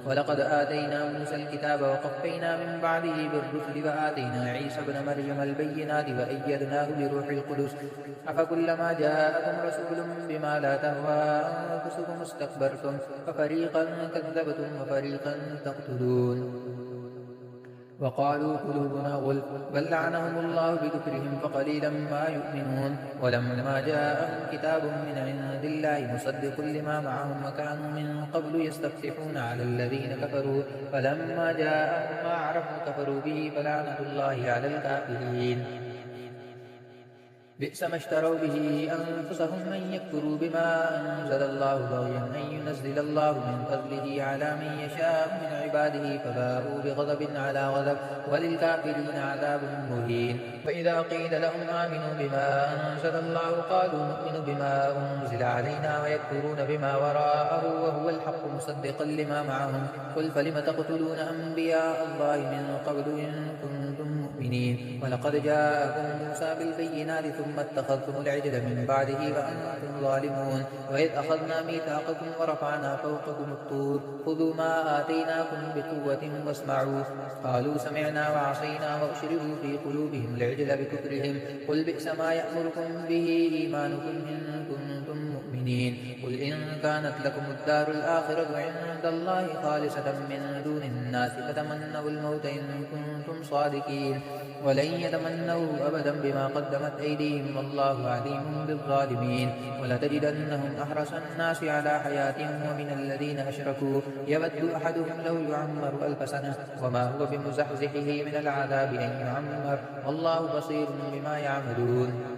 ولقد آتينا موسى الكتاب وقفينا من بعده بالرسل وآتينا عيسى ابن مريم البينات وأيدناه بروح القدس أفكلما جاءكم رسول بما لا تهوى أنفسكم استكبرتم ففريقا كذبتم وفريقا تقتلون وقالوا قلوبنا غلف بل لعنهم الله بكفرهم فقليلا ما يؤمنون ولما جاءهم كتاب من عند الله مصدق لما معهم وكانوا من قبل يستفتحون على الذين كفروا فلما جاءهم ما عرفوا كفروا به فلعنة الله على الكافرين بئس ما اشتروا به أنفسهم أن يكفروا بما أنزل الله بغيا أن ينزل الله من فضله على من يشاء من عباده فباءوا بغضب على غضب وللكافرين عذاب مهين فإذا قيل لهم آمنوا بما أنزل الله قالوا نؤمن بما أنزل علينا ويكفرون بما وراءه وهو الحق مصدقا لما معهم قل فلم تقتلون أنبياء الله من قبل إن كنتم مؤمنين ولقد جاءكم موسى بالبينات ثم اتخذتم العجل من بعده وأنتم ظالمون وإذ أخذنا ميثاقكم ورفعنا فوقكم الطور خذوا ما آتيناكم بقوة واسمعوا قالوا سمعنا وعصينا وأشربوا في قلوبهم العجل بكفرهم قل بئس ما يأمركم به إيمانكم إن كنتم مؤمنين قل إن كانت لكم الدار الآخرة عند الله خالصة من دون الناس فتمنوا الموت إن كنتم صادقين ولن يتمنوا أبدا بما قدمت أيديهم والله عليم بالظالمين ولتجدنهم أحرص الناس على حياة ومن الذين أشركوا يود أحدهم لو يعمر 1000 سنة وما هو بمزحزحه من العذاب أن يعمر والله بصير بما يعملون